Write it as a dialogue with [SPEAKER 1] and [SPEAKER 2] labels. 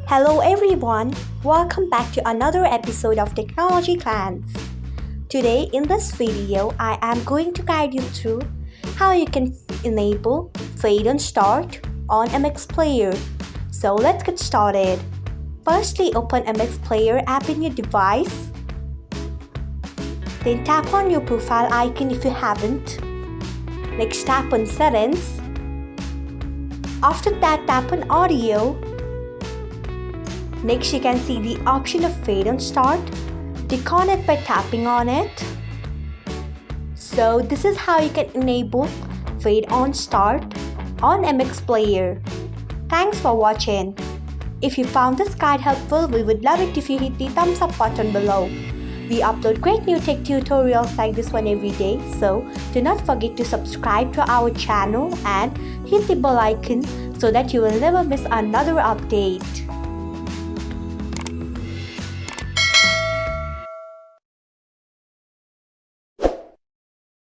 [SPEAKER 1] Hello everyone, welcome back to another episode of Technologyglance. Today in this video, I am going to guide you through how you can enable Fade and Start on MX Player. So let's get started. Firstly, open MX Player app in your device. Then tap on your profile icon if you haven't. Next, tap on Settings. After that, tap on Audio. Next, you can see the option of Fade and Start. Click on it by tapping on it. So this is how you can enable Fade on Start on MX Player. Thanks for watching. If you found this guide helpful, we would love it if you hit the thumbs up button below. We upload great new tech tutorials like this one every day, so do not forget to subscribe to our channel and hit the bell icon so that you will never miss another update.